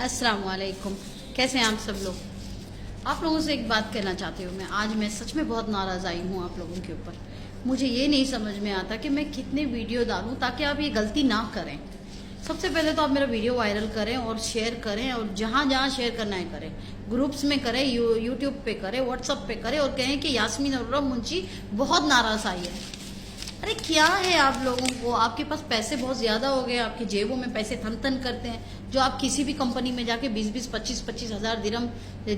अस्सलाम वालेकुम। कैसे हैं आप सब लोग? आप लोगों से एक बात कहना चाहती हूँ। मैं सच में बहुत नाराज़ आई हूँ आप लोगों के ऊपर। मुझे ये नहीं समझ में आता कि मैं कितने वीडियो डालूँ ताकि आप ये गलती ना करें। सबसे पहले तो आप मेरा वीडियो वायरल करें और शेयर करें, और जहाँ जहाँ शेयर करना है करें, ग्रुप्स में करें, यूट्यूब पे करें, व्हाट्सअप पे करें, और कहें कि यास्मीन और मुंशी बहुत नाराज़ आई है। अरे क्या है आप लोगों को, आपके पास पैसे बहुत ज़्यादा हो गए, आपकी जेबों में पैसे थन थन करते हैं, जो आप किसी भी कंपनी में जाके 20-20, 25-25 हज़ार दिरहम,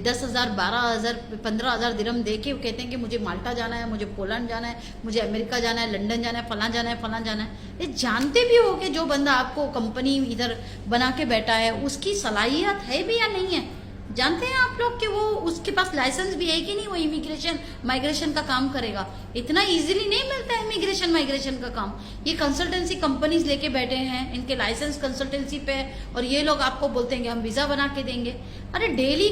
10,000, 12,000, 15,000 दिरहम दे के कहते हैं कि मुझे माल्टा जाना है, मुझे पोलैंड जाना है, मुझे अमेरिका जाना है, लंदन जाना है, फलां जाना है, फलां जाना है। ये जानते भी हो कि जो बंदा आपको कंपनी इधर बना के बैठा है उसकी सलाहियत है भी या नहीं है? जानते हैं आप लोग कि वो उसके पास लाइसेंस भी है कि नहीं, वो इमिग्रेशन माइग्रेशन का काम करेगा? इतना इजीली नहीं मिलता है इमिग्रेशन माइग्रेशन का काम। ये कंसल्टेंसी कंपनीज लेके बैठे हैं, इनके लाइसेंस कंसल्टेंसी पे, और ये लोग आपको बोलते हैं कि हम वीजा बना के देंगे। अरे डेली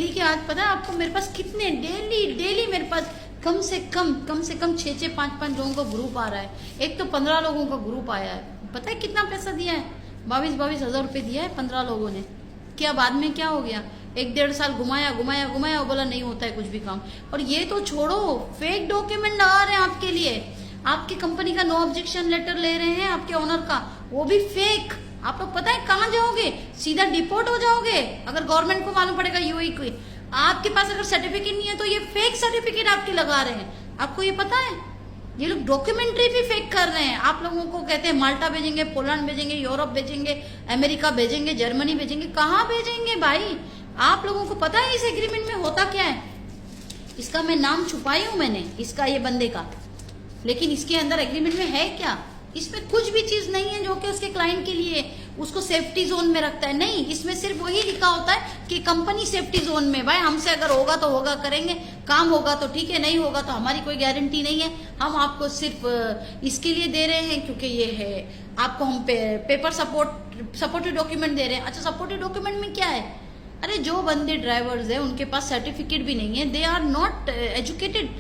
के आज पता है आपको मेरे पास कितने डेली मेरे पास कम से कम 6-6, 5-5 लोगों का ग्रुप आ रहा है। एक तो 15 लोगों का ग्रुप आया है। पता है कितना पैसा दिया है? 22 हज़ार रुपये दिया है 15 लोगों ने। क्या बाद में क्या हो गया? 1-1.5 साल घुमाया, बोला नहीं होता है कुछ भी काम। और ये तो छोड़ो, फेक डॉक्यूमेंट लगा रहे हैं आपके लिए। आपकी कंपनी का नो ऑब्जेक्शन लेटर ले रहे हैं आपके ओनर का, वो भी फेक। आप लोग पता है कहाँ जाओगे? सीधा डिपोर्ट हो जाओगे अगर गवर्नमेंट को मालूम पड़ेगा यूएई को। आपके पास अगर सर्टिफिकेट नहीं है तो ये फेक सर्टिफिकेट आपके लगा रहे हैं। आपको ये पता है? ये लोग डॉक्यूमेंट्री भी फेक कर रहे हैं। आप लोगों को कहते हैं माल्टा भेजेंगे, पोलैंड भेजेंगे, यूरोप भेजेंगे, अमेरिका भेजेंगे, जर्मनी भेजेंगे। कहाँ भेजेंगे भाई? आप लोगों को पता है इस एग्रीमेंट में होता क्या है? इसका मैं नाम छुपाई हूं मैंने, इसका, ये बंदे का, लेकिन इसके अंदर एग्रीमेंट में है क्या? इसमें कुछ भी चीज नहीं है जो कि उसके क्लाइंट के लिए उसको सेफ्टी जोन में रखता है। नहीं, इसमें सिर्फ वही लिखा होता है कि कंपनी सेफ्टी जोन में। भाई हमसे अगर होगा तो होगा, करेंगे, काम होगा तो ठीक है, नहीं होगा तो हमारी कोई गारंटी नहीं है। हम आपको सिर्फ इसके लिए दे रहे हैं क्योंकि ये है, आपको हम पेपर सपोर्टिव डॉक्यूमेंट दे रहे हैं। अच्छा, सपोर्टिव डॉक्यूमेंट में क्या है? अरे जो बंदे ड्राइवर्स है उनके पास सर्टिफिकेट भी नहीं है, दे आर नॉट एजुकेटेड।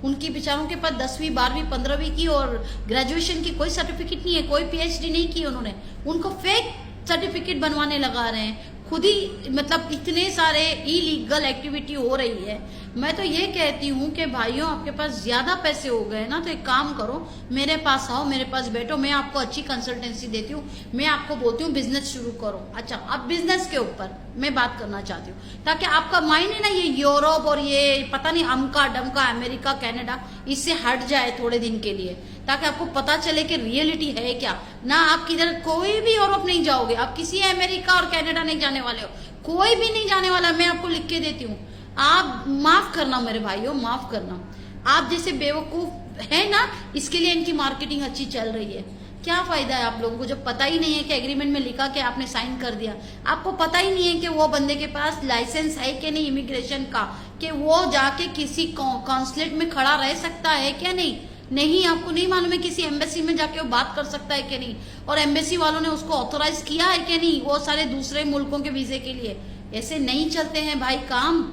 उनकी बेचारों के पास 10वीं 12वीं 15वीं की और ग्रेजुएशन की कोई सर्टिफिकेट नहीं है, कोई पीएचडी नहीं की उन्होंने। उनको फेक सर्टिफिकेट बनवाने लगा रहे हैं खुद ही। मतलब इतने सारे इलीगल एक्टिविटी हो रही है। मैं तो ये कहती हूँ कि भाइयों, आपके पास ज्यादा पैसे हो गए ना तो एक काम करो, मेरे पास आओ, मेरे पास बैठो, मैं आपको अच्छी कंसल्टेंसी देती हूँ, मैं आपको बोलती हूँ बिजनेस शुरू करो। अच्छा, अब बिजनेस के ऊपर मैं बात करना चाहती हूँ ताकि आपका माइंड है ना ये यूरोप और ये पता नहीं अमका डमका अमेरिका कनाडा, इससे हट जाए थोड़े दिन के लिए, ताकि आपको पता चले कि रियलिटी है क्या। ना आप किधर कोई भी यूरोप नहीं जाओगे, आप किसी अमेरिका और कनाडा नहीं जाने वाले हो, कोई भी नहीं जाने वाला। मैं आपको लिख के देती हूँ। आप माफ करना मेरे भाइयों, माफ करना। आप जैसे बेवकूफ है ना, इसके लिए इनकी मार्केटिंग अच्छी चल रही है। क्या फायदा है आप लोगों को जब पता ही नहीं है कि एग्रीमेंट में लिखा कि आपने साइन कर दिया, आपको पता ही नहीं है कि वो बंदे के पास लाइसेंस है कि नहीं इमिग्रेशन का, कि वो जाके किसी कॉन्सुलेट में खड़ा रह सकता है क्या नहीं, आपको नहीं मालूम है किसी एम्बेसी में जाके वो बात कर सकता है कि नहीं, और एम्बेसी वालों ने उसको ऑथोराइज किया है कि नहीं, वो सारे दूसरे मुल्कों के वीजे के लिए। ऐसे नहीं चलते हैं भाई काम।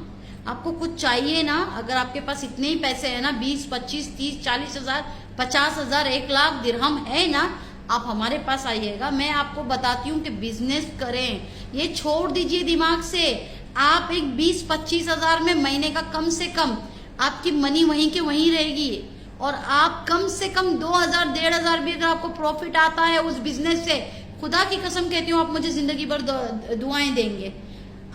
आपको कुछ चाहिए ना, अगर आपके पास इतने ही पैसे है ना, 20, 25, 30, 40 हज़ार, 50 हज़ार, 1 लाख दिरहम है ना, आप हमारे पास आइएगा। मैं आपको बताती हूँ कि बिजनेस करें, ये छोड़ दीजिए दिमाग से। आप एक 20-25 हज़ार में महीने का कम से कम आपकी मनी वहीं के वहीं रहेगी, और आप कम से कम 2,000, 1,500 भी अगर आपको प्रॉफिट आता है उस बिजनेस से, खुदा की कसम कहती हूँ आप मुझे जिंदगी भर दुआएं देंगे।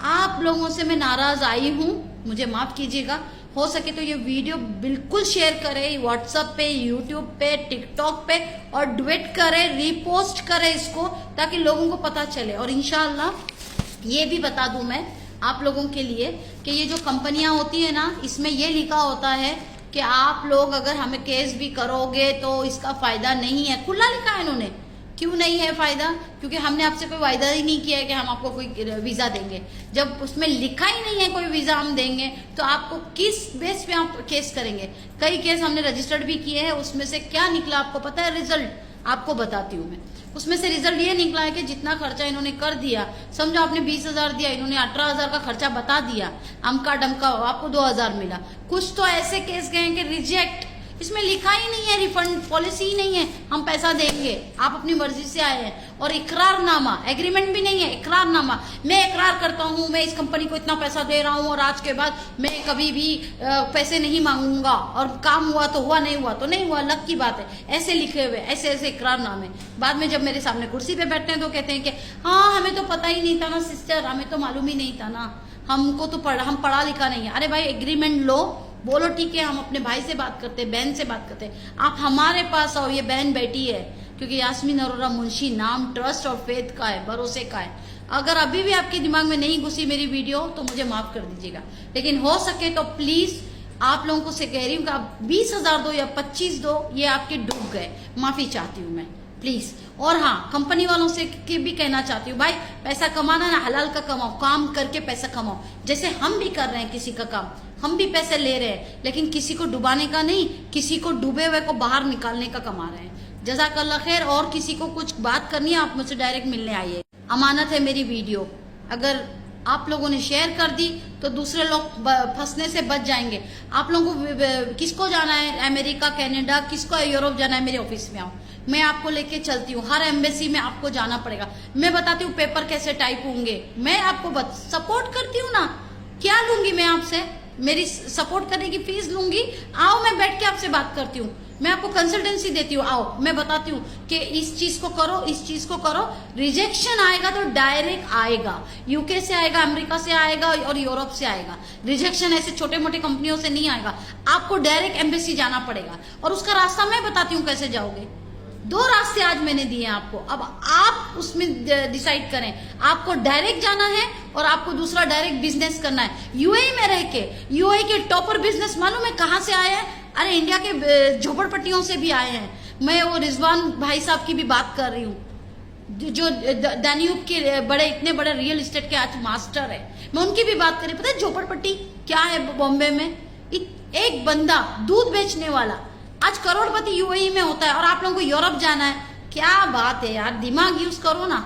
आप लोगों से मैं नाराज आई हूँ, मुझे माफ कीजिएगा। हो सके तो ये वीडियो बिल्कुल शेयर करें, व्हाट्सएप पे, यूट्यूब पे, टिकटॉक पे, और ट्वीट करें, रीपोस्ट करें इसको, ताकि लोगों को पता चले। और इंशाल्लाह ये भी बता दूं मैं आप लोगों के लिए कि ये जो कंपनियां होती है ना, इसमें ये लिखा होता है कि आप लोग अगर हमें केस भी करोगे तो इसका फायदा नहीं है। खुला लिखा है इन्होंने। क्यों नहीं है फायदा? क्योंकि हमने आपसे कोई वायदा ही नहीं किया है कि हम आपको कोई वीजा देंगे। जब उसमें लिखा ही नहीं है कोई वीजा हम देंगे, तो आपको किस बेस पे आप केस करेंगे? कई केस हमने रजिस्टर्ड भी किए हैं, उसमें से क्या निकला आपको पता है? रिजल्ट आपको बताती हूँ मैं। उसमें से रिजल्ट ये निकला है कि जितना खर्चा इन्होंने कर दिया, समझो आपने 20,000 दिया, इन्होंने 18,000 का खर्चा बता दिया, अमका डमका आपको 2,000 मिला। कुछ तो ऐसे केस गए कि रिजेक्ट, इसमें लिखा ही नहीं है, रिफंड पॉलिसी ही नहीं है, हम पैसा देंगे, आप अपनी मर्जी से आए हैं। और इकरारनामा, एग्रीमेंट भी नहीं है, इकरारनामा, मैं इकरार करता हूँ मैं इस कंपनी को इतना पैसा दे रहा हूँ और आज के बाद मैं कभी भी पैसे नहीं मांगूंगा, और काम हुआ तो हुआ, नहीं हुआ तो नहीं हुआ, अलग की बात है। ऐसे लिखे हुए ऐसे ऐसे इकरारनामे, बाद में जब मेरे सामने कुर्सी पे बैठते हैं तो कहते हैं कि हाँ हमें तो पता ही नहीं था ना सिस्टर, हमें तो मालूम ही नहीं था ना, हमको तो हम पढ़ा लिखा नहीं है। अरे भाई एग्रीमेंट लो, बोलो ठीक है हम अपने भाई से बात करते हैं, बहन से बात करते हैं, आप हमारे पास आओ, ये बहन बैठी है, क्योंकि यास्मीन अरोरा मुंशी नाम ट्रस्ट और फेथ का है, भरोसे का है। अगर अभी भी आपके दिमाग में नहीं घुसी मेरी वीडियो तो मुझे माफ कर दीजिएगा, लेकिन हो सके तो प्लीज आप लोगों को से कह रही हूँ कि आप 20,000 दो या 25 दो, ये आपके डूब गए, माफी चाहती हूँ मैं प्लीज। और हाँ, कंपनी वालों से भी कहना चाहती हूँ, भाई पैसा कमाना ना हलाल का कमाओ, काम करके पैसा कमाओ, जैसे हम भी कर रहे हैं किसी का काम, हम भी पैसे ले रहे हैं, लेकिन किसी को डुबाने का नहीं, किसी को डूबे हुए को बाहर निकालने का कमा रहे हैं। जज़ाकल्लाह खैर। और किसी को कुछ बात करनी है आप मुझसे डायरेक्ट मिलने आइए, अमानत है मेरी वीडियो, अगर आप लोगों ने शेयर कर दी तो दूसरे लोग फंसने से बच जाएंगे। आप लोगों को किसको जाना है अमेरिका, कनाडा, किसको यूरोप जाना है, मेरे ऑफिस में आओ, मैं आपको लेके चलती हूँ, हर एम्बेसी में आपको जाना पड़ेगा, मैं बताती हूँ पेपर कैसे टाइप होंगे, मैं आपको सपोर्ट करती हूँ ना, क्या लूंगी मैं आपसे, मेरी सपोर्ट करने की फीस लूंगी, आओ मैं बैठ के आपसे बात करती हूँ, मैं आपको कंसल्टेंसी देती हूँ, आओ मैं बताती हूँ कि इस चीज को करो, इस चीज को करो। रिजेक्शन आएगा तो डायरेक्ट आएगा, यूके से आएगा, अमेरिका से आएगा और यूरोप से आएगा। रिजेक्शन ऐसे छोटे मोटे कंपनियों से नहीं आएगा, आपको डायरेक्ट एम्बेसी जाना पड़ेगा, और उसका रास्ता मैं बताती हूँ कैसे जाओगे। 2 रास्ते आज मैंने दिए हैं आपको, अब आप उसमें डिसाइड करें, आपको डायरेक्ट जाना है और आपको दूसरा डायरेक्ट बिजनेस करना है। यूएई में रह के, यूएई के टॉपर बिजनेस मालूम है कहाँ से आए हैं? अरे इंडिया के झोपड़पट्टियों से भी आए हैं। मैं वो रिजवान भाई साहब की भी बात कर रही हूँ, जो दानियूब के बड़े इतने बड़े रियल एस्टेट के आज मास्टर है, मैं उनकी भी बात करी। पता है झोपड़पट्टी क्या है बॉम्बे में? एक बंदा दूध बेचने वाला आज करोड़पति यूएई में होता है, और आप लोगों को यूरोप जाना है, क्या बात है यार, दिमाग यूज करो ना।